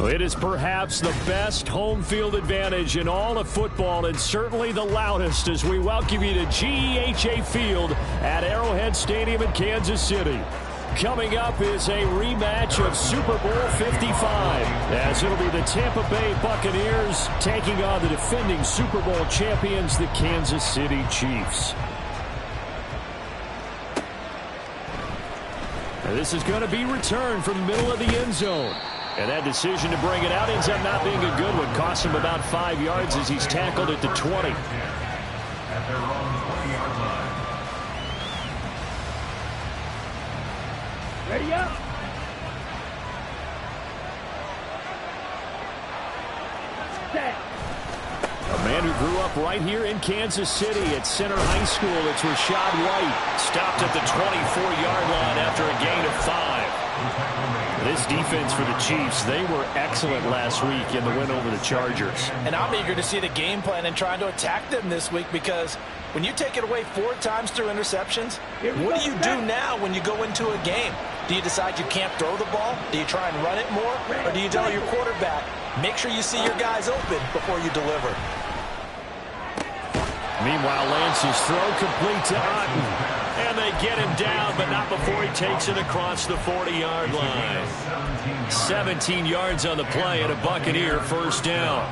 It is perhaps the best home field advantage in all of football, and certainly the loudest, as we welcome you to GEHA Field at Arrowhead Stadium in Kansas City. Coming up is a rematch of Super Bowl 55, as it'll be the Tampa Bay Buccaneers taking on the defending Super Bowl champions, the Kansas City Chiefs. And this is going to be returned from the middle of the end zone. And that decision to bring it out ends up not being a good one. Cost him about 5 yards as he's tackled at the 20. Ready up. Set. A man who grew up right here in Kansas City at Center High School. It's Rashad White. Stopped at the 24-yard line after a gain of 5. This defense for the Chiefs, they were excellent last week in the win over the Chargers. And I'm eager to see the game plan and trying to attack them this week, because when you take it away 4 times through interceptions, what do you do now when you go into a game? Do you decide you can't throw the ball? Do you try and run it more? Or do you tell your quarterback, make sure you see your guys open before you deliver? Meanwhile, Lance's throw complete to Otten. And they get him down, but not before he takes it across the 40-yard line. 17 yards on the play and a Buccaneer first down.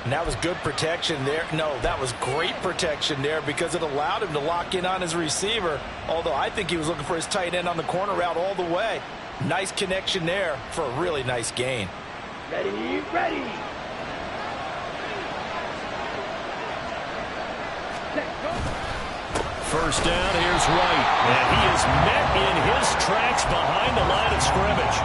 And that was good protection there. No, that was great protection there, because it allowed him to lock in on his receiver. Although I think he was looking for his tight end on the corner route all the way. Nice connection there for a really nice gain. Ready, ready. First down, here's White. And he is met in his tracks behind the line of scrimmage.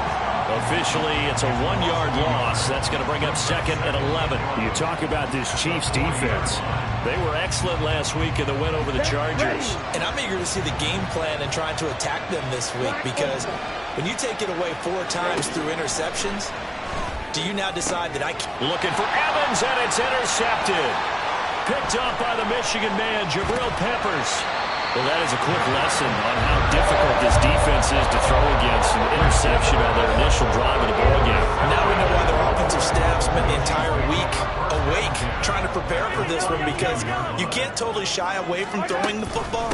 Officially, it's a 1-yard loss. That's going to bring up second and 11. You talk about this Chiefs defense. They were excellent last week in the win over the Chargers. And I'm eager to see the game plan and trying to attack them this week, because when you take it away 4 times through interceptions, do you now decide that I can... Looking for Evans, and it's intercepted. Picked up by the Michigan man, Jabril Peppers. Well, that is a quick lesson on how difficult this defense is to throw against. An interception on their initial drive of the ballgame. Now we know why their offensive staff spent the entire week awake trying to prepare for this one, because you can't totally shy away from throwing the football.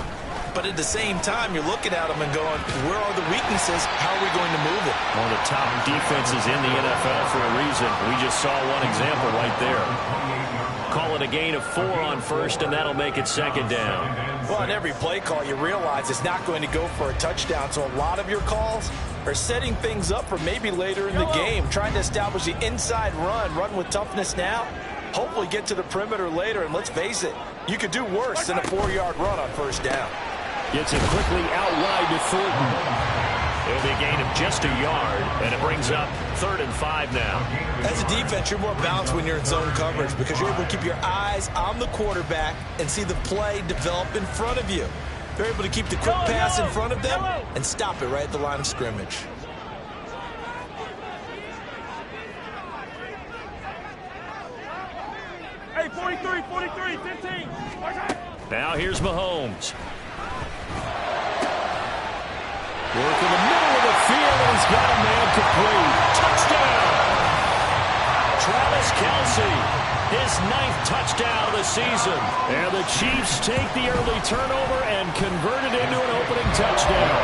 But at the same time, you're looking at them and going, where are the weaknesses? How are we going to move it? One of the top defenses in the NFL for a reason. We just saw one example right there. Call it a gain of 4 on first, and that'll make it second down. Well, on every play call, you realize it's not going to go for a touchdown. So a lot of your calls are setting things up for maybe later in the game, trying to establish the inside run with toughness now. Hopefully get to the perimeter later, and let's face it, you could do worse than a 4-yard run on first down. Gets it quickly out wide to Thornton. It'll be a gain of just a yard, and it brings up 3rd and 5 now. As a defense, you're more balanced when you're in zone coverage, because you're able to keep your eyes on the quarterback and see the play develop in front of you. They're able to keep the quick pass in front of them and stop it right at the line of scrimmage. Hey, 43, 15. Now here's Mahomes. Work in the middle of the field, and he's got a man complete. Touchdown! Travis Kelce, his 9th touchdown of the season. And the Chiefs take the early turnover and convert it into an opening touchdown.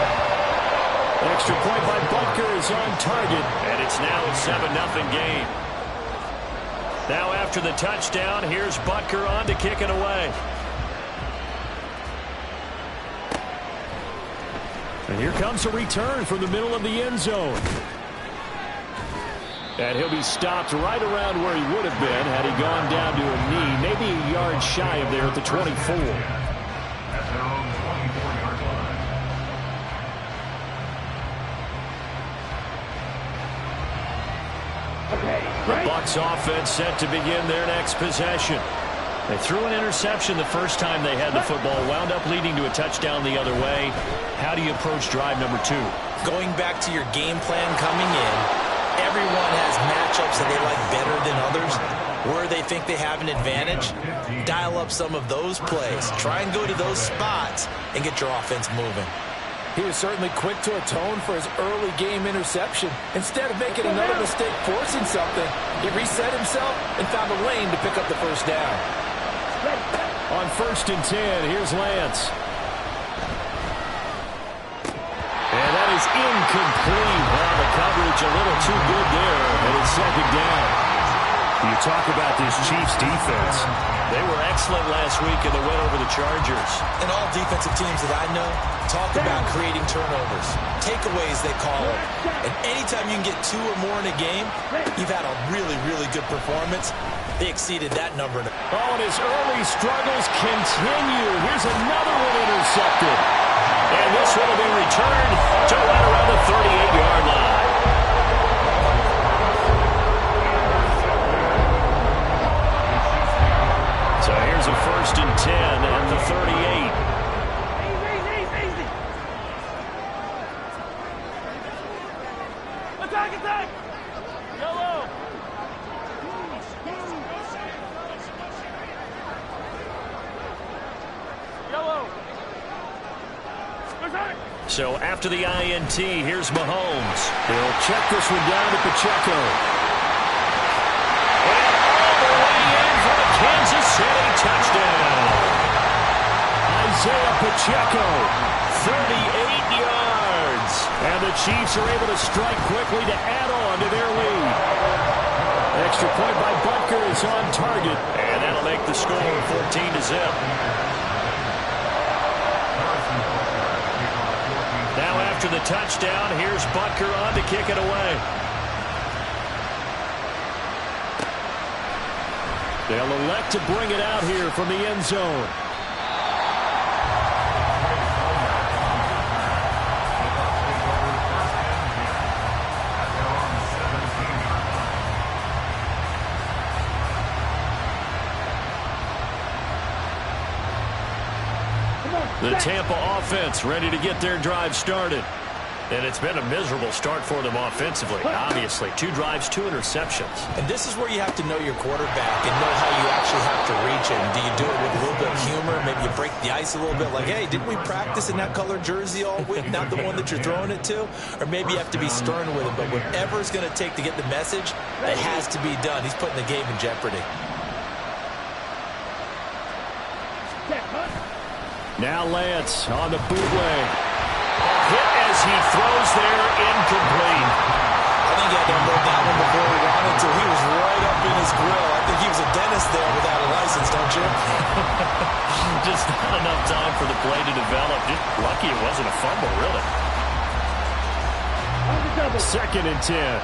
Extra point by Butker is on target, and it's now a 7-0 game. Now after the touchdown, here's Butker on to kick it away. And here comes a return from the middle of the end zone. And he'll be stopped right around where he would have been had he gone down to a knee, maybe a yard shy of there at the 24. The Bucs offense set to begin their next possession. They threw an interception the first time they had the football, wound up leading to a touchdown the other way. How do you approach drive number 2? Going back to your game plan coming in, everyone has matchups that they like better than others. Where they think they have an advantage, dial up some of those plays. Try and go to those spots and get your offense moving. He was certainly quick to atone for his early game interception. Instead of making another mistake forcing something, he reset himself and found a lane to pick up the first down. On 1st and 10, here's Lance. And that is incomplete. Well, the coverage a little too good there, and it's 2nd down. You talk about this Chiefs defense. They were excellent last week in the win over the Chargers. And all defensive teams that I know talk about creating turnovers. Takeaways, they call it. And anytime you can get 2 or more in a game, you've had a really, really good performance. They exceeded that number. Oh, and his early struggles continue. Here's another one intercepted. And this one will be returned to right around the 38-yard line. So here's a 1st and 10 at the 38. Easy. Attack! Yellow! So after the INT, here's Mahomes. He'll check this one down to Pacheco. And all the way in for the Kansas City touchdown. Isaiah Pacheco, 38 yards. And the Chiefs are able to strike quickly to add on to their lead. Extra point by Butker is on target. And that'll make the score 14-0. Now after the touchdown, here's Butker on to kick it away. They'll elect to bring it out here from the end zone. The Tampa offense ready to get their drive started. And it's been a miserable start for them offensively. Obviously, 2 drives, 2 interceptions. And this is where you have to know your quarterback and know how you actually have to reach him. Do you do it with a little bit of humor? Maybe you break the ice a little bit like, hey, didn't we practice in that color jersey all week? Not the one that you're throwing it to? Or maybe you have to be stern with him. But whatever it's going to take to get the message, it has to be done. He's putting the game in jeopardy. Now Lance on the bootleg. Hit as he throws there, incomplete. I think he had to unload that one before he wanted to. He was right up in his grill. I think he was a dentist there without a license, don't you? Just not enough time for the play to develop. Just lucky it wasn't a fumble, really. 2nd and 10.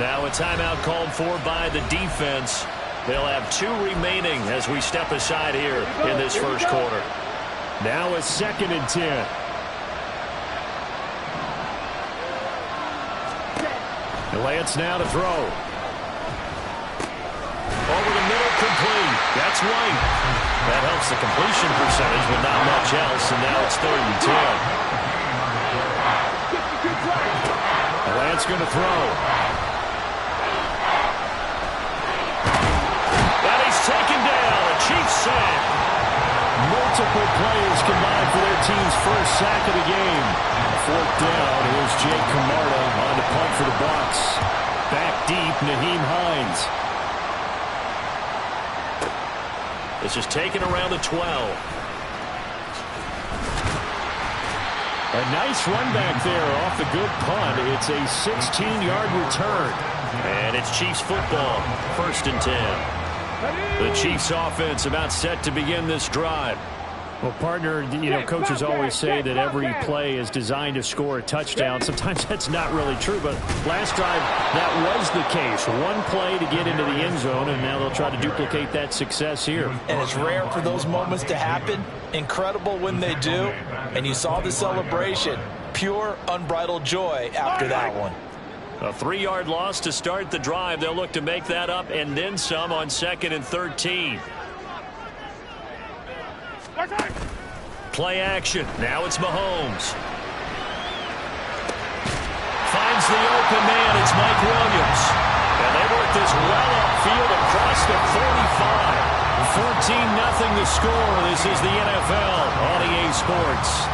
Now a timeout called for by the defense. They'll have 2 remaining as we step aside here in this first quarter. Now a 2nd and 10. Lance now to throw. Over the middle, complete. That's White. That helps the completion percentage, but not much else, and now it's 3rd and 10. Lance going to throw. Taken down, a Chiefs sack. Multiple players combined for their team's first sack of the game. 4th down, here's Jake Camarda on to punt for the Bucs. Back deep, Naheem Hines. This is taken around the 12. A nice run back there off the good punt. It's a 16-yard return. And it's Chiefs football, 1st and 10. The Chiefs offense about set to begin this drive. Well, partner, you know, coaches always say that every play is designed to score a touchdown. Sometimes that's not really true, but last drive, that was the case. 1 play to get into the end zone, and now they'll try to duplicate that success here. And it's rare for those moments to happen. Incredible when they do. And you saw the celebration. Pure, unbridled joy after that one. A 3-yard loss to start the drive. They'll look to make that up and then some on 2nd and 13. Play action. Now it's Mahomes. Finds the open man. It's Mike Williams. And they work this well upfield across the 45. 14-0 the score. This is the NFL on EA Sports.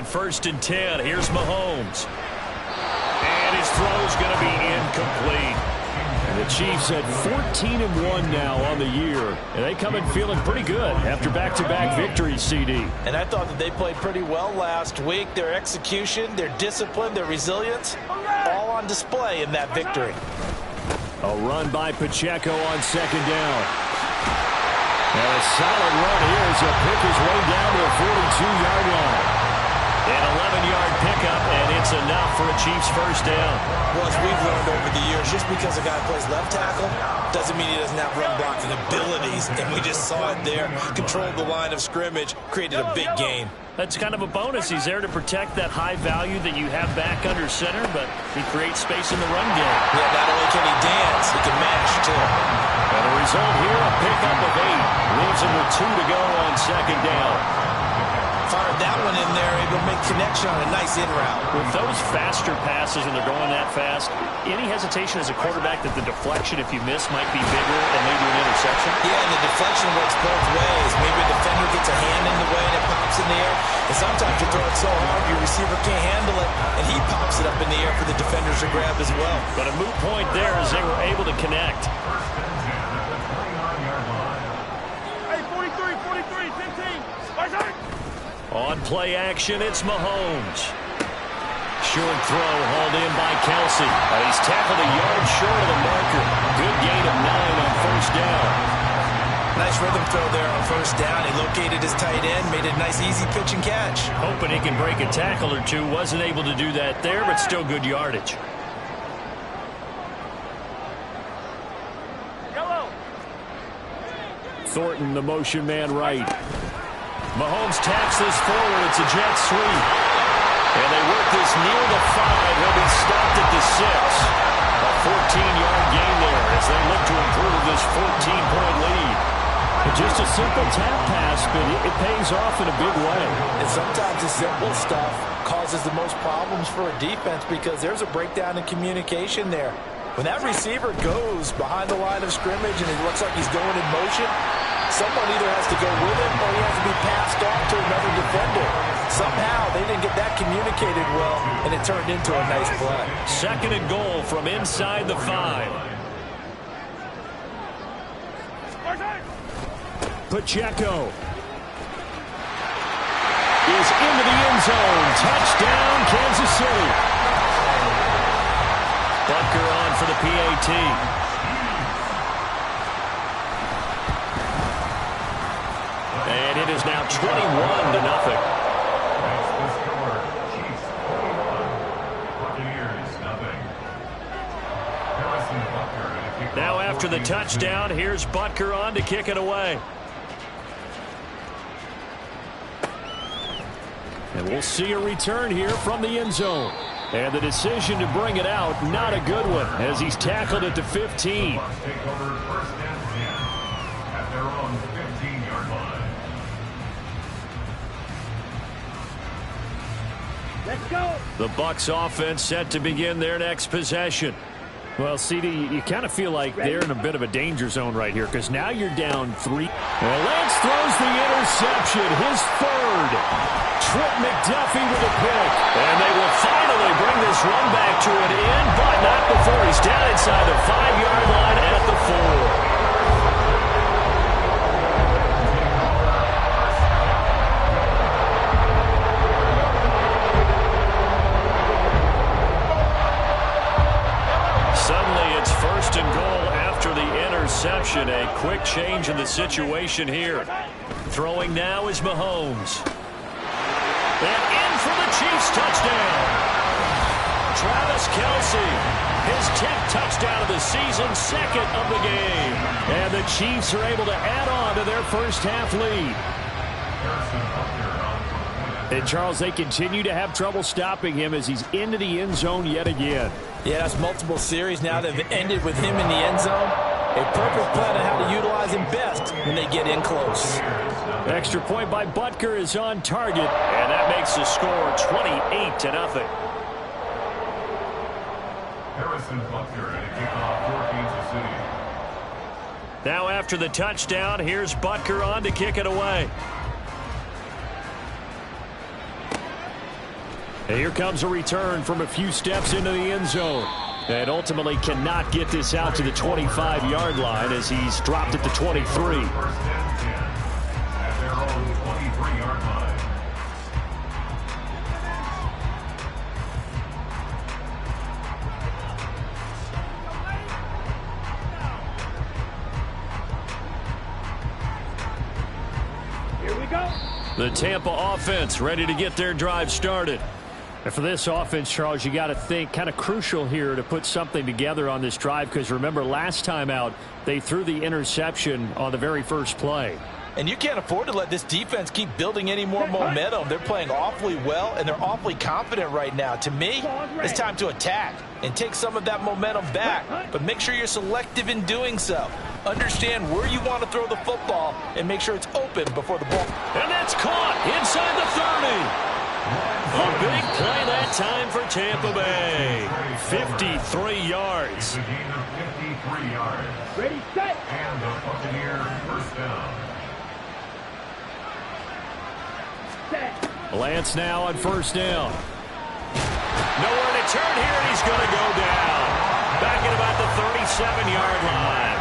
on 1st and 10. Here's Mahomes. And his throw's going to be incomplete. And the Chiefs at 14-1 now on the year. And they come in feeling pretty good after back-to-back victories, CD. And I thought that they played pretty well last week. Their execution, their discipline, their resilience, all on display in that victory. A run by Pacheco on 2nd down. And a solid run here as he'll pick his way down to the 42-yard line. An 11-yard pickup, and it's enough for a Chiefs first down. Well, as we've learned over the years, just because a guy plays left tackle doesn't mean he doesn't have run blocking abilities. And we just saw it there. Controlled the line of scrimmage, created a big gain. That's kind of a bonus. He's there to protect that high value that you have back under center, but he creates space in the run game. Yeah, not only can he dance, he can mash, too. And the result here, a pickup of 8. Leaves him with 2 to go on 2nd down. Fired that one in there, able to make connection on a nice in route. With those faster passes and they're going that fast, any hesitation as a quarterback that the deflection, if you miss, might be bigger and maybe an interception? Yeah, and the deflection works both ways. Maybe a defender gets a hand in the way and it pops in the air. And sometimes you throw it so hard your receiver can't handle it, and he pops it up in the air for the defenders to grab as well. But a moot point there as they were able to connect. Hey, 43, 15. On play action, it's Mahomes. Short throw hauled in by Kelsey. He's tackled a yard short of the marker. Good gain of 9 on 1st down. Nice rhythm throw there on 1st down. He located his tight end, made it a nice easy pitch and catch. Hoping he can break a tackle or two. Wasn't able to do that there, but still good yardage. Yellow. Thornton, the motion man right. Mahomes taps this forward. It's a jet sweep. And they work this near the 5. He'll be stopped at the 6. A 14-yard gain there as they look to improve this 14-point lead. Just a simple tap pass, but it pays off in a big way. And sometimes the simple stuff causes the most problems for a defense because there's a breakdown in communication there. When that receiver goes behind the line of scrimmage and it looks like he's going in motion, someone either has to go with him or he has to be passed off to another defender. Somehow they didn't get that communicated well, and it turned into a nice play. 2nd and goal from inside the 5. Pacheco is into the end zone. Touchdown, Kansas City. Butker on for the PAT. And it is now 21-0. Now after the touchdown, here's Butker on to kick it away. And we'll see a return here from the end zone. And the decision to bring it out, not a good one, as he's tackled at the 15. Let's go. The Bucs offense set to begin their next possession. Well, CD, you kind of feel like they're in a bit of a danger zone right here because now you're down 3. Well, Lance throws the interception, his 3rd. Trent McDuffie with a pick. And they will finally bring this run back to an end, but not before he's down inside the 5-yard line at the 4. Interception, a quick change in the situation here. Throwing now is Mahomes. And in for the Chiefs touchdown. Travis Kelsey, his 10th touchdown of the season, 2nd of the game. And the Chiefs are able to add on to their first half lead. And Charles, they continue to have trouble stopping him as he's into the end zone yet again. Yeah, that's multiple series now that have ended with him in the end zone. A perfect plan on how to utilize him best when they get in close. Extra point by Butker is on target, and that makes the score 28-0. Harrison Butker and a kickoff for Kansas City. Now after the touchdown, here's Butker on to kick it away. And here comes a return from a few steps into the end zone. And ultimately cannot get this out to the 25-yard line as he's dropped at the 23. First and 10 at their own 23-yard line. Here we go. The Tampa offense ready to get their drive started. And for this offense, Charles, you got to think kind of crucial here to put something together on this drive, because remember last time out they threw the interception on the very first play. And you can't afford to let this defense keep building any more momentum. They're playing awfully well, and they're awfully confident right now. To me, it's time to attack and take some of that momentum back. But make sure you're selective in doing so. Understand where you want to throw the football and make sure it's open before the ball. And that's caught inside the 30. A big play that time for Tampa Bay. 53 yards. It's a gain of 53 yards. Ready, set. And the Buccaneers first down. Set. Lance now on first down. Nowhere to turn here, and he's going to go down. Back at about the 37-yard line.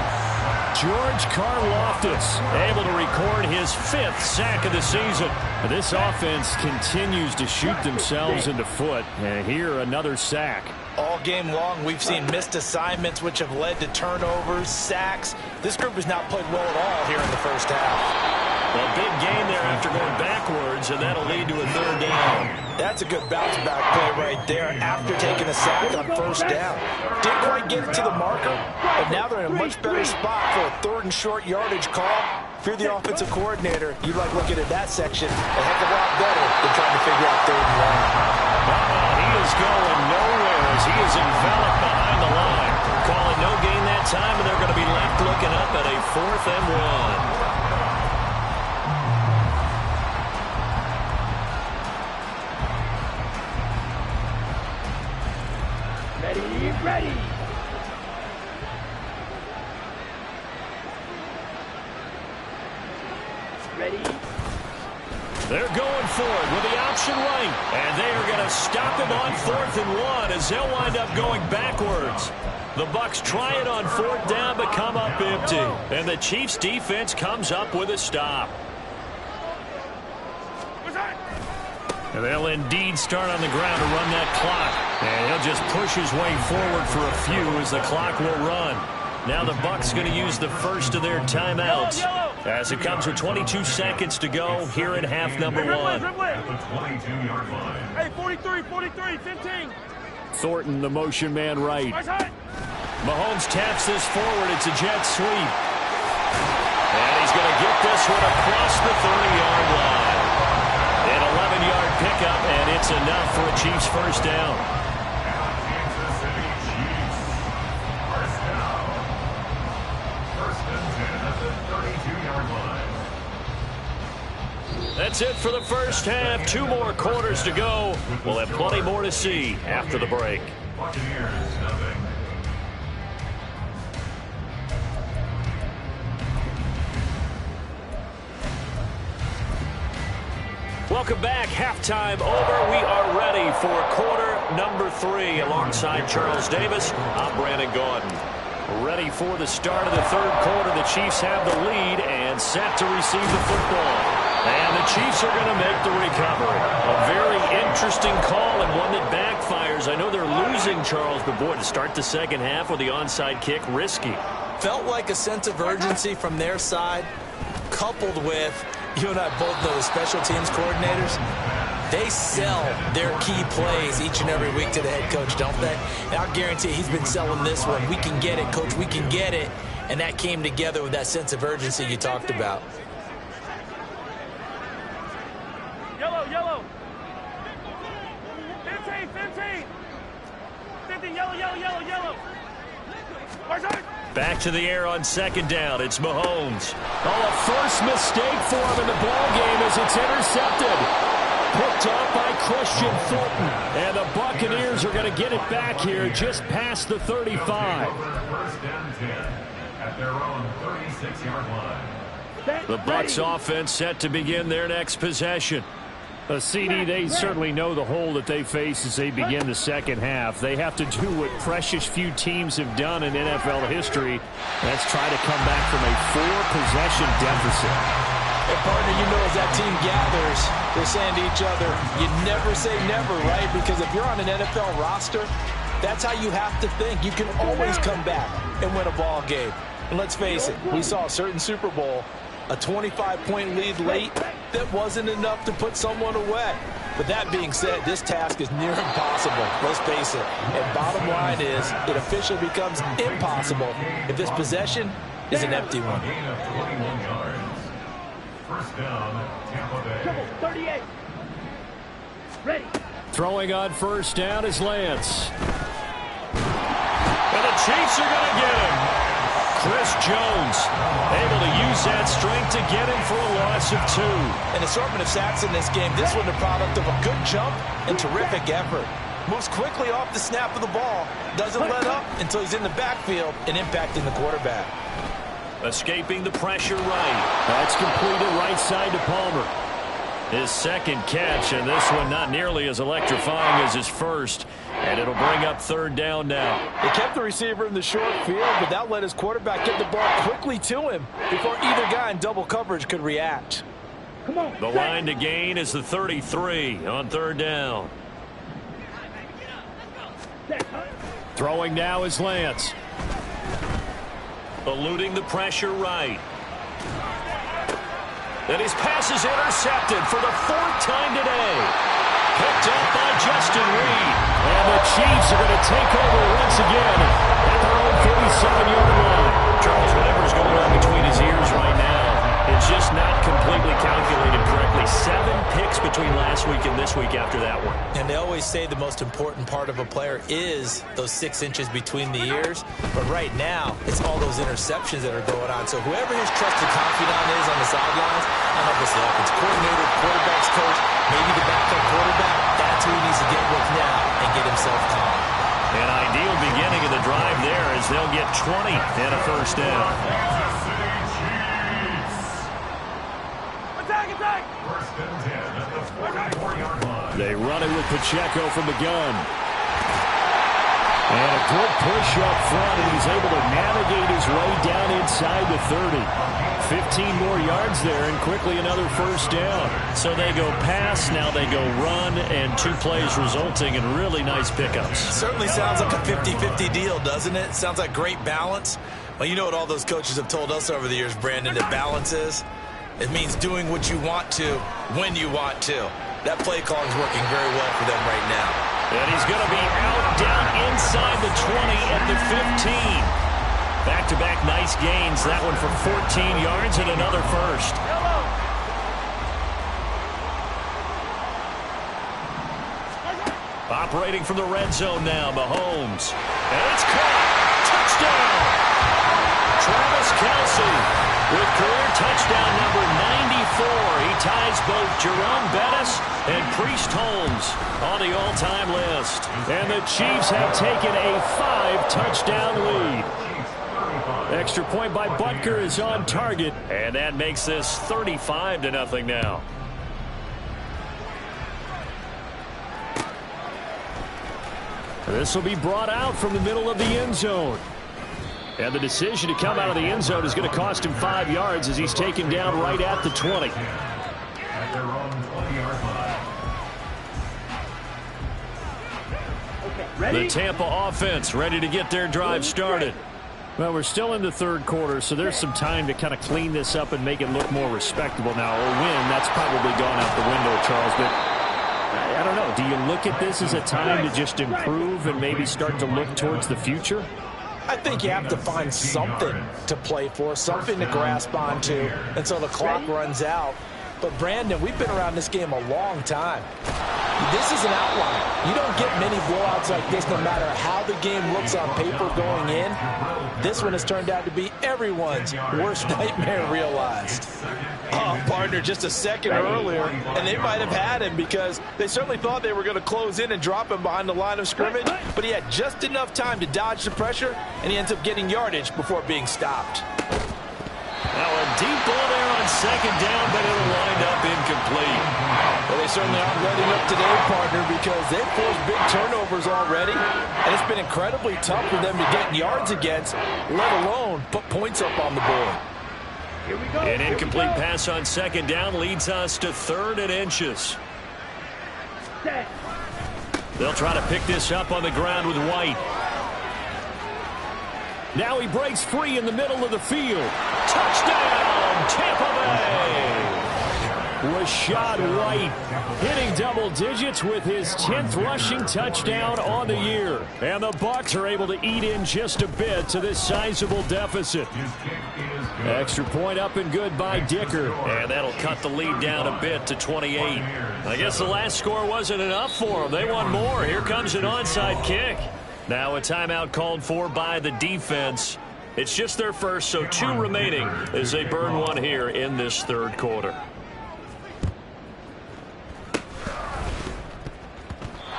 George Karlaftis able to record his 5th sack of the season. This offense continues to shoot themselves in the foot. And here, another sack. All game long, we've seen missed assignments, which have led to turnovers, sacks. This group has not played well at all here in the first half. A big gain there after going backwards, and that'll lead to a 3rd down. That's a good bounce-back play right there after taking a sack on first down. Didn't quite get it to the marker, but now they're in a much better spot for a 3rd and short yardage call. If you're the offensive coordinator, you like looking at that section a heck of a lot better than trying to figure out 3rd and 1. He is going nowhere as he is enveloped behind the line. Calling no gain that time, and they're going to be left looking up at a 4th and 1. Ready. Ready. They're going for it with the option right. And they are going to stop him on 4th and 1 as they'll wind up going backwards. The Bucs try it on 4th down but come up empty. And the Chiefs defense comes up with a stop. And they'll indeed start on the ground to run that clock. And he'll just push his way forward for a few as the clock will run. Now the Bucs going to use the first of their timeouts as it comes with 22 seconds to go here in half number 1. At the 22-yard line. Hey, 43, 15. Thornton, the motion man right. Mahomes taps this forward. It's a jet sweep. And he's going to get this one across the 30-yard line. An 11-yard pickup, and it's enough for a Chiefs first down. Kansas City Chiefs. First down. First and 10 at the 32-yard line. That's it for the first half. 2 more quarters to go. We'll have plenty more to see after the break. Buccaneers, nothing. Welcome back. Halftime over. We are ready for quarter number 3. Alongside Charles Davis, I'm Brandon Gaudin. Ready for the start of the 3rd quarter. The Chiefs have the lead and set to receive the football. And the Chiefs are going to make the recovery. A very interesting call and one that backfires. I know they're losing, Charles, but boy, to start the second half with the onside kick, risky. Felt like a sense of urgency from their side, coupled with, you and I both know the special teams coordinators, they sell their key plays each and every week to the head coach, don't they? And I'll guarantee he's been selling this one. We can get it, coach, we can get it. And that came together with that sense of urgency you talked about. Yellow. 15. 50, yellow. Back to the air on second down. It's Mahomes. Oh, a first mistake for him in the ball game as it's intercepted. Picked up by Christian Fulton. And the Buccaneers are going to get it back here just past the 35. First and 10 at their own 36-yard line. The Bucs offense set to begin their next possession. CD, they certainly know the hole that they face as they begin the second half. They have to do what precious few teams have done in NFL history. That's try to come back from a 4-possession deficit. Hey, partner, you know as that team gathers, they're saying to each other, you never say never, right? Because if you're on an NFL roster, that's how you have to think. You can always come back and win a ball game. And let's face it, we saw a certain Super Bowl, a 25-point lead late that wasn't enough to put someone away. But that being said, this task is near impossible. Let's face it. And bottom line is, it officially becomes impossible if this possession is an empty one. Gain of 21 yards. First down, Tampa Bay. 38. Ready. Throwing on first down is Lance. And the Chiefs are going to get him. Chris Jones able to use that strength to get him for a loss of 2. An assortment of sacks in this game. This one the product of a good jump and terrific effort. Moves quickly off the snap of the ball. Doesn't let up until he's in the backfield and impacting the quarterback. Escaping the pressure right. That's completed right side to Palmer. His second catch, and this one not nearly as electrifying as his first. And it'll bring up third down now. They kept the receiver in the short field, but that let his quarterback get the ball quickly to him before either guy in double coverage could react. Come on. The line to gain is the 33 on third down. Throwing now is Lance. Eluding the pressure right. And his pass is intercepted for the 4th time today. Picked up by Justin Reed. And the Chiefs are going to take over once again at their own 37-yard line. Charles, whatever's going on between his ears right now, it's just not completely calculated correctly. 7 picks between last week and this week after that one. And they always say the most important part of a player is those 6 inches between the ears. But right now, it's all those interceptions that are going on. So whoever his trusted confidant is on the sidelines, I don't know if it's the offensive coordinator, quarterback's coach, maybe the backup quarterback, that's who he needs to get with now and get himself calm. An ideal beginning of the drive there as they'll get 20 and a first down. Attack. First and 10 at the 44-yard line. They run it with Pacheco from the gun. And a good push up front, and he's able to navigate his way down inside the 30. 15 more yards there, and quickly another first down. So they go pass, now they go run, and 2 plays resulting in really nice pickups. Certainly sounds like a 50-50 deal, doesn't it? Sounds like great balance. Well, you know what all those coaches have told us over the years, Brandon, that balance is? It means doing what you want to, when you want to. That play calling is working very well for them right now. And he's going to be out down inside the 20 at the 15. Back-to-back nice gains. That one for 14 yards and another first. Operating from the red zone now, Mahomes. And it's caught. Touchdown. Travis Kelce with career touchdown number 94. He ties both Jerome Bettis and Priest Holmes on the all-time list. And the Chiefs have taken a 5-touchdown lead. Extra point by Butker is on target, and that makes this 35-0 now. This will be brought out from the middle of the end zone. And the decision to come out of the end zone is going to cost him 5 yards as he's taken down right at the 20. At their own 20-yard line. The Tampa offense ready to get their drive started. Well, we're still in the third quarter, so there's some time to kind of clean this up and make it look more respectable. Now, a win, that's probably gone out the window, Charles, but I don't know. Do you look at this as a time to just improve and maybe start to look towards the future? I think you have to find something to play for, something to grasp onto until the clock runs out. But, Brandon, we've been around this game a long time. This is an outlier. You don't get many blowouts like this no matter how the game looks on paper going in. This one has turned out to be everyone's worst nightmare realized. Oh, partner, just a second earlier, and they might have had him because they certainly thought they were going to close in and drop him behind the line of scrimmage, but he had just enough time to dodge the pressure, and he ends up getting yardage before being stopped. Now a deep ball there on second down, but it'll wind up incomplete. Well, they certainly aren't letting up today, partner, because they've forced big turnovers already, and it's been incredibly tough for them to get yards against, let alone put points up on the board. Here we go. An incomplete pass on second down leads us to 3rd and inches. Set. They'll try to pick this up on the ground with White. Now he breaks free in the middle of the field. Touchdown, Tampa Bay! Rashad White hitting double digits with his 10th rushing touchdown on the year. And the Bucs are able to eat in just a bit to this sizable deficit. Extra point up and good by Dicker. And that'll cut the lead down a bit to 28. I guess the last score wasn't enough for them. They want more. Here comes an onside kick. Now a timeout called for by the defense. It's just their first, so 2 remaining as they burn one here in this 3rd quarter.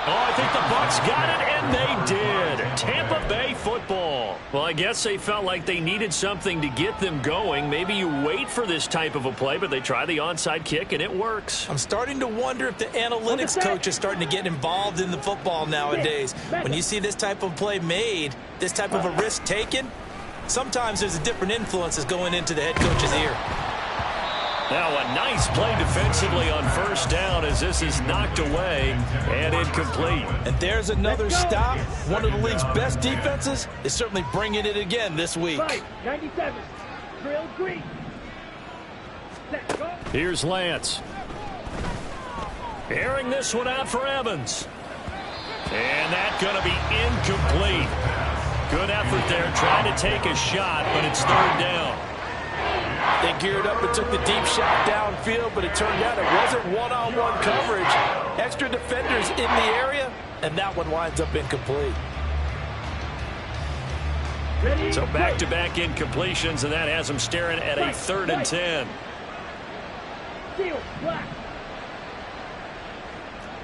Oh, I think the Bucs got it, and they did. Tampa Bay football. Well, I guess they felt like they needed something to get them going. Maybe you wait for this type of a play, but they try the onside kick, and it works. I'm starting to wonder if the analytics coach is starting to get involved in the football nowadays. When you see this type of play made, this type of a risk taken, sometimes there's a different influence that's going into the head coach's ear. Now a nice play defensively on first down as this is knocked away and incomplete. And there's another stop. One of the league's best defenses is certainly bringing it again this week. 97. Drill green. Set. Go. Here's Lance. Airing this one out for Evans. And that's going to be incomplete. Good effort there trying to take a shot, but it's 3rd down. They geared up and took the deep shot downfield, but it turned out it wasn't one-on-one coverage. Extra defenders in the area, and that one winds up incomplete. So back-to-back incompletions, and that has them staring at a 3rd and 10. Seal. Black.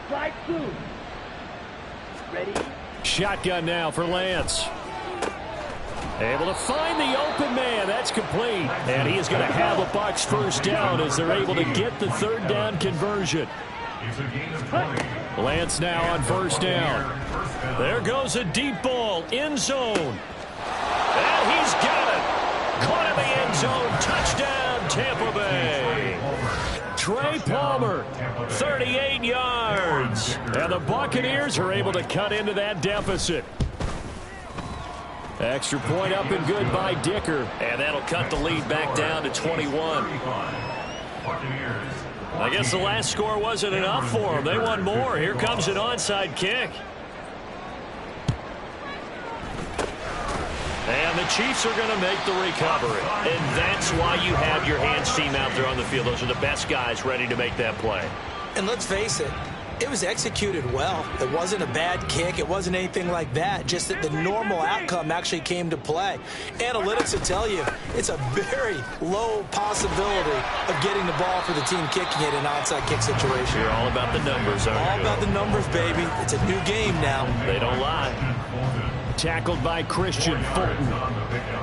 Slide blue. Ready. Shotgun now for Lance. Able to find the open man. That's complete. And he is going to have a Bucs first down as they're able to get the 3rd down conversion. Lance now on first down. There goes a deep ball. End zone. And he's got it. Caught in the end zone. Touchdown, Tampa Bay. Trey Palmer, 38 yards. And the Buccaneers are able to cut into that deficit. Extra point up and good by Dicker. And that'll cut the lead back down to 21. I guess the last score wasn't enough for them. They want more. Here comes an onside kick. And the Chiefs are going to make the recovery. And that's why you have your hands team out there on the field. Those are the best guys ready to make that play. And let's face it, it was executed well. It wasn't a bad kick. It wasn't anything like that. Just that the normal outcome actually came to play. Analytics will tell you it's a very low possibility of getting the ball for the team kicking it in an onside kick situation. You're all about the numbers, aren't you? All about the numbers, baby. It's a new game now. They don't lie. Tackled by Christian Fulton.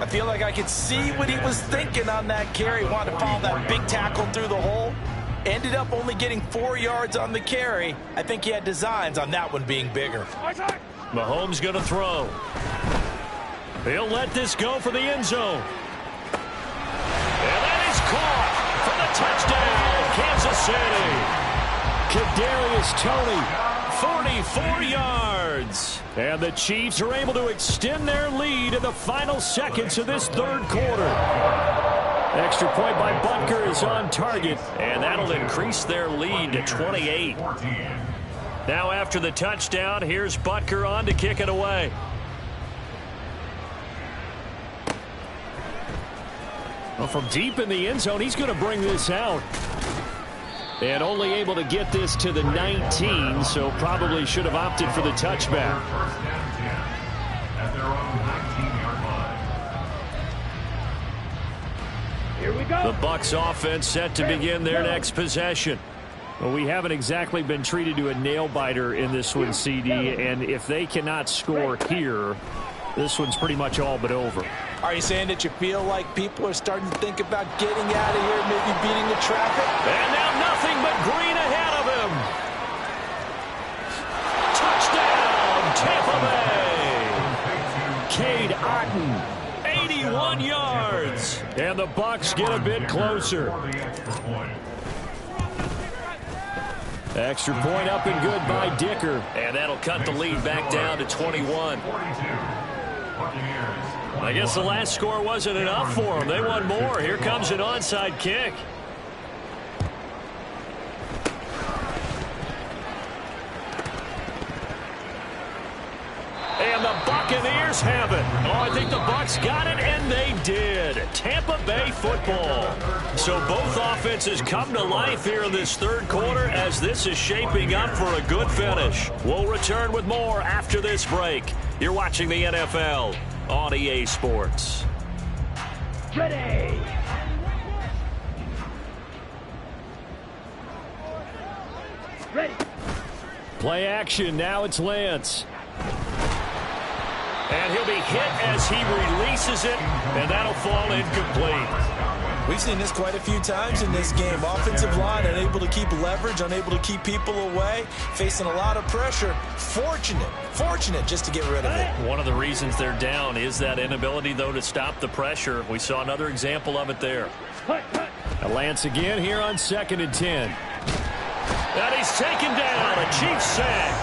I feel like I could see what he was thinking on that carry. Wanted to follow that big tackle through the hole. Ended up only getting 4 yards on the carry. I think he had designs on that one being bigger. Mahomes going to throw. He'll let this go for the end zone. And that is caught for the touchdown, Kansas City. Kadarius Toney, 44 yards. And the Chiefs are able to extend their lead in the final seconds of this 3rd quarter. Extra point by Butker is on target, and that'll increase their lead to 28. Now after the touchdown, here's Butker on to kick it away. Well, from deep in the end zone, he's going to bring this out. And only able to get this to the 19, so probably should have opted for the touchback. Here we go. The Bucs offense set to begin their next possession. Well, we haven't exactly been treated to a nail-biter in this one, CD, and if they cannot score here, this one's pretty much all but over. Are you saying that you feel like people are starting to think about getting out of here, maybe beating the traffic? And now nothing but green ahead of him. Cade Otton. 81 yards. And the Bucs get a bit closer. Extra point up and good by Dicker. And that'll cut the lead back down to 21. I guess the last score wasn't enough for them. They want more. Here comes an onside kick. And the Buccaneers have it. Oh, I think the Bucs got it, and they did. Tampa Bay football. So both offenses come to life here in this third quarter as this is shaping up for a good finish. We'll return with more after this break. You're watching the NFL on EA Sports. Ready. Ready. Play action. Now it's Lance. And he'll be hit as he releases it, and that'll fall incomplete. We've seen this quite a few times in this game. Offensive line unable to keep leverage, unable to keep people away, facing a lot of pressure. Fortunate just to get rid of it. One of the reasons they're down is that inability, though, to stop the pressure. We saw another example of it there. Now Lance again here on 2nd and 10. And he's taken down. A Chiefs sack.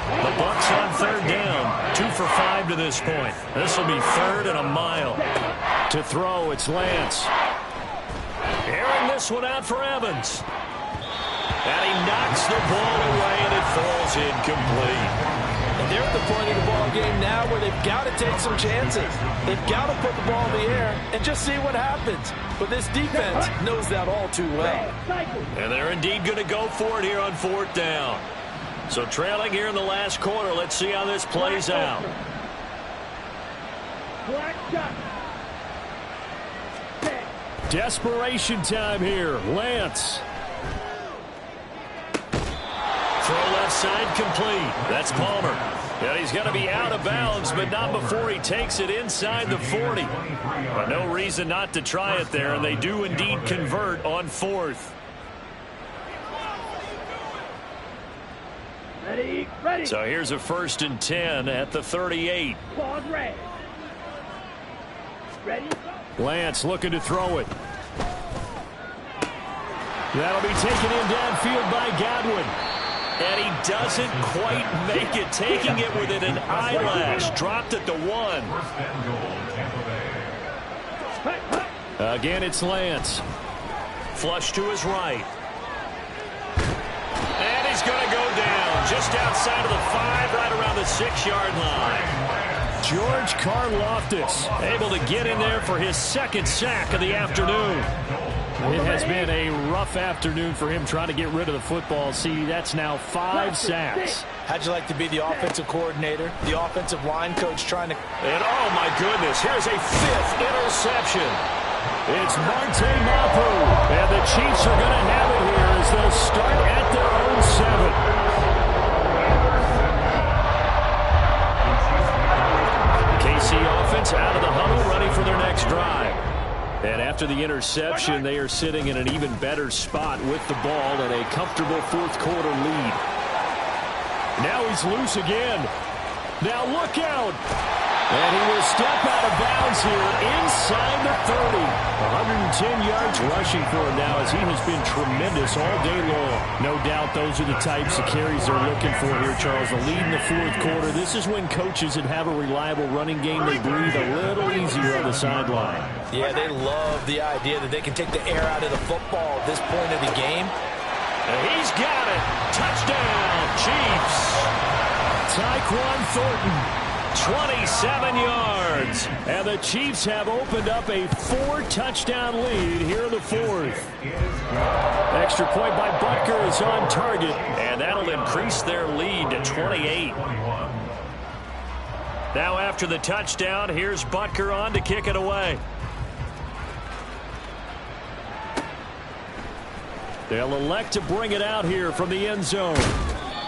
The Bucs on 3rd down. 2 for 5 to this point. This will be 3rd and a mile. To throw, it's Lance. Airing this one out for Evans. And he knocks the ball away, and it falls incomplete. And they're at the point of the ball game now where they've got to take some chances. They've got to put the ball in the air and just see what happens. But this defense knows that all too well. And they're indeed going to go for it here on 4th down. So trailing here in the last quarter. Let's see how this plays out. Black shot. Desperation time here. Lance. Throw left side complete. That's Palmer. And he's going to be out of bounds, but not before he takes it inside the 40. But no reason not to try it there, and they do indeed convert on 4th. Ready. So here's a 1st and 10 at the 38. Pause red. Ready. Lance looking to throw it. That'll be taken in downfield by Godwin. And he doesn't quite make it, taking it within an eyelash. Dropped at the 1. Again, it's Lance. Flush to his right. And he's going to go down just outside of the 5, right around the 6-yard line. George Karlaftis able to get in there for his 2nd sack of the afternoon. It has been a rough afternoon for him trying to get rid of the football. See, that's now 5 sacks. How'd you like to be the offensive coordinator, the offensive line coach trying to... And oh my goodness, here's a 5th interception. It's Marte Mapu. And the Chiefs are going to have it here as they'll start at their own 7. KC offense out of the huddle, ready for their next drive. And after the interception, they are sitting in an even better spot with the ball and a comfortable 4th quarter lead. Now he's loose again. Now look out. And he will step out of bounds here inside the 30. 110 yards rushing for him now as he has been tremendous all day long. No doubt those are the types of carries they're looking for here, Charles. The lead in the 4th quarter. This is when coaches that have a reliable running game, they breathe a little easier on the sideline. Yeah, they love the idea that they can take the air out of the football at this point of the game. And he's got it. Touchdown, Chiefs. Tyquan Thornton. 27 yards. And the Chiefs have opened up a 4-touchdown lead here in the 4th. Extra point by Butker is on target. And that'll increase their lead to 28. Now after the touchdown, here's Butker on to kick it away. They'll elect to bring it out here from the end zone.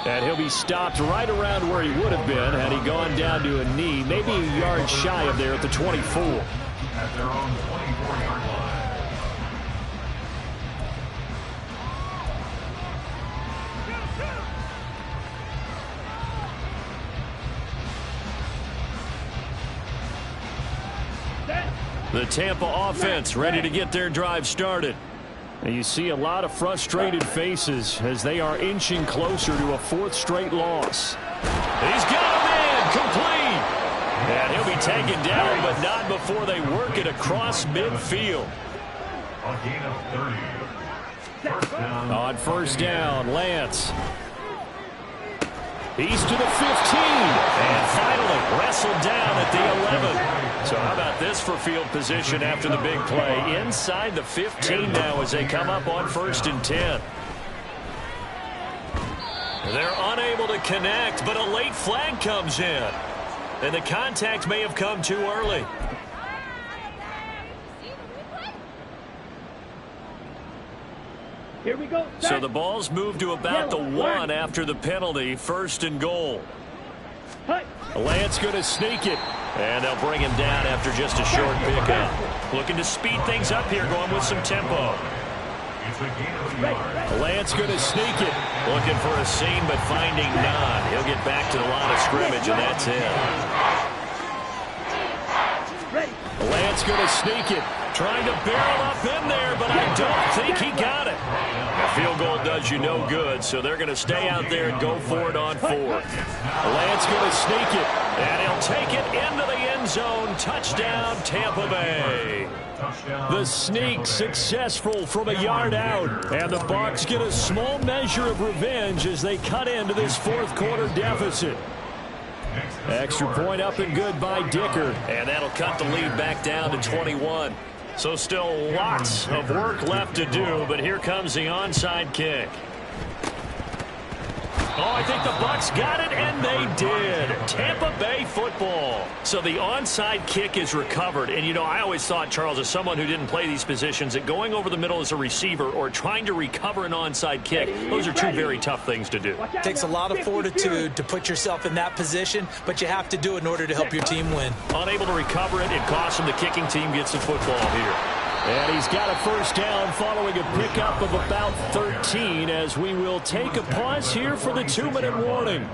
And he'll be stopped right around where he would have been had he gone down to a knee, maybe a yard shy of there at the 24. At their own 24-yard line. The Tampa offense ready to get their drive started. And you see a lot of frustrated faces as they are inching closer to a 4th straight loss. He's got a man complete. And he'll be taken down, but not before they work it across midfield. A gain of 30. First down. On first down, Lance. He's to the 15. And finally wrestled down at the 11. So how about this for field position after the big play? Inside the 15 now as they come up on 1st and 10. They're unable to connect, but a late flag comes in. And the contact may have come too early. Here we go. So the ball's moved to about the 1 after the penalty. 1st and goal. Lance going to sneak it. And they'll bring him down after just a short pickup. Looking to speed things up here, going with some tempo. It's a gain of a yard. Lance going to sneak it. Looking for a seam, but finding none. He'll get back to the line of scrimmage, and that's it. Lance going to sneak it. Trying to barrel up in there, but I don't think he got it. A field goal does you no good, so they're going to stay out there and go for it on 4th. Lance going to sneak it, and he'll take it into the end zone. Touchdown, Tampa Bay. The sneak successful from a yard out, and the Bucs get a small measure of revenge as they cut into this 4th quarter deficit. Extra point up and good by Dicker, and that'll cut the lead back down to 21. So still lots of work left to do, but here comes the onside kick. Oh, I think the Bucs got it, and they did. Tampa Bay football. So the onside kick is recovered. And, you know, I always thought, Charles, as someone who didn't play these positions, that going over the middle as a receiver or trying to recover an onside kick, those are two very tough things to do. It takes a lot of fortitude to put yourself in that position, but you have to do it in order to help your team win. Unable to recover it, it costs them. The kicking team gets the football here. And he's got a first down following a pickup of about 13 as we will take a pause here for the 2-minute warning.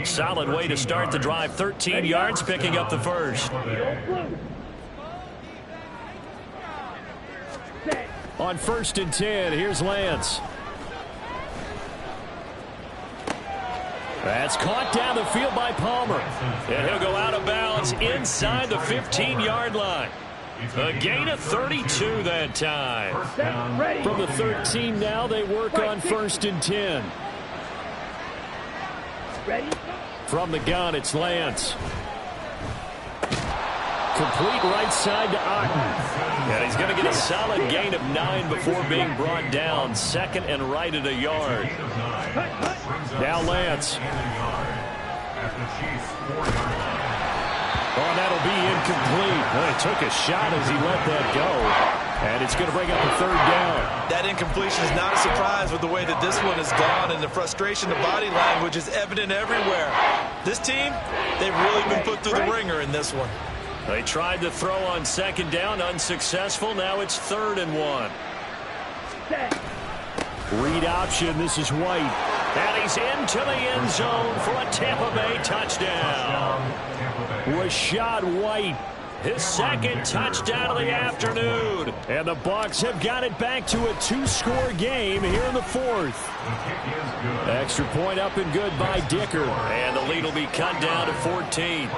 Solid way to start the drive. 13 yards, picking up the first. On 1st and 10, here's Lance. That's caught down the field by Palmer. And he'll go out of bounds inside the 15-yard line. A gain of 32 that time. From the 13 now, they work on 1st and 10. From the gun, it's Lance. Complete right side to Otten. And he's going to get a solid gain of 9 before being brought down. 2nd and right at a yard. Now Lance. Oh, that'll be incomplete. Well, he took a shot as he let that go. And it's going to bring up a 3rd down. That incompletion is not a surprise with the way that this one has gone, and the frustration, the body language is evident everywhere. This team, they've really been put through the ringer in this one. They tried to throw on 2nd down, unsuccessful. Now it's 3rd and 1. Read option, this is White. And he's into the end zone for a Tampa Bay touchdown. Rashad White, his 2nd touchdown of the afternoon. And the Bucs have got it back to a 2-score game here in the 4th. Extra point up and good by Dicker. And the lead will be cut down to 14.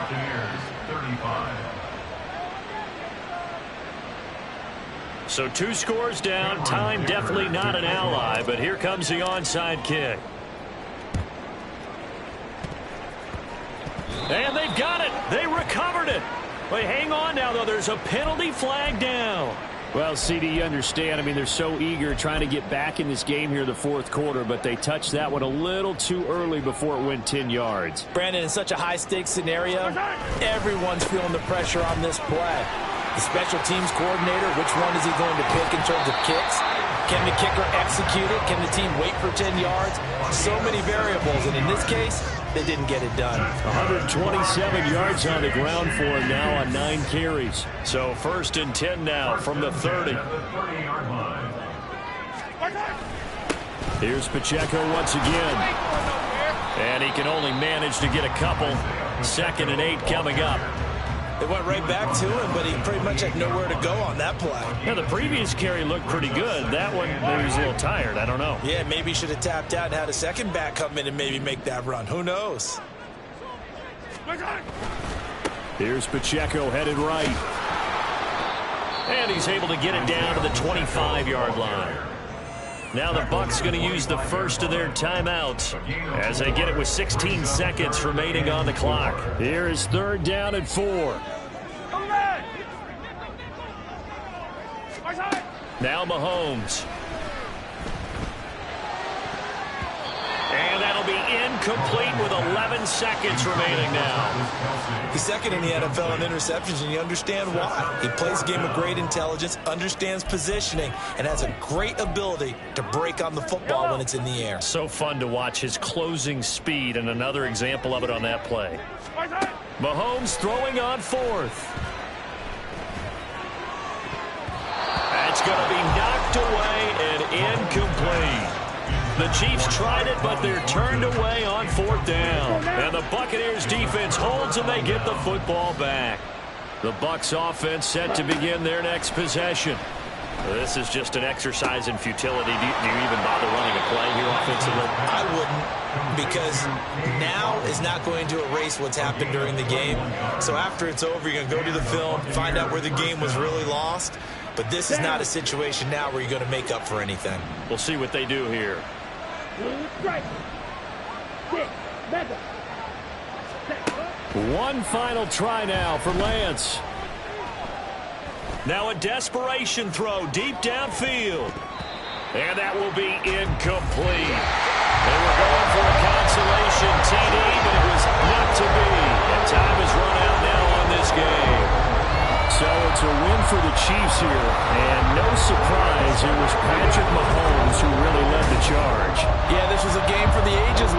So 2 scores down. Time definitely not an ally, but here comes the onside kick. And they've got it. They recovered it. But hang on now, though. There's a penalty flag down. Well, CD, you understand. I mean, they're so eager trying to get back in this game here in the 4th quarter, but they touched that one a little too early before it went 10 yards. Brandon, in such a high-stakes scenario, everyone's feeling the pressure on this play. The special teams coordinator, which one is he going to pick in terms of kicks? Can the kicker execute it? Can the team wait for 10 yards? So many variables, and in this case, they didn't get it done. 127 yards on the ground for him now on 9 carries. So 1st and 10 now from the 30. Here's Pacheco once again. And he can only manage to get a couple. 2nd and 8 coming up. They went right back to him, but he pretty much had nowhere to go on that play. Yeah, the previous carry looked pretty good. That one, maybe he was a little tired. I don't know. Yeah, maybe he should have tapped out and had a second back come in and maybe make that run. Who knows? Here's Pacheco headed right. And he's able to get it down to the 25-yard line. Now the Bucs going to use the first of their timeouts as they get it with 16 seconds remaining on the clock. Here is 3rd down and 4. Now Mahomes. And that'll be incomplete with 11 seconds remaining now. He's second in the NFL in interceptions, and you understand why. He plays a game of great intelligence, understands positioning, and has a great ability to break on the football when it's in the air. So fun to watch his closing speed, and another example of it on that play. Mahomes throwing on 4th. That's going to be knocked away and incomplete. The Chiefs tried it, but they're turned away on 4th down. And the Buccaneers defense holds, and they get the football back. The Bucs offense set to begin their next possession. This is just an exercise in futility. Do you even bother running a play here offensively? I wouldn't, because now is not going to erase what's happened during the game. So after it's over, you're going to go to the film, find out where the game was really lost. But this is not a situation now where you're going to make up for anything. We'll see what they do here. One final try now for Lance. Now a desperation throw deep downfield. And that will be incomplete. They were going for a consolation TD, but it was not to be. And time has run out now on this game. So it's a win for the Chiefs here. And no surprise, it was Patrick Mahomes who really led the charge. Yeah, this was a game for the ages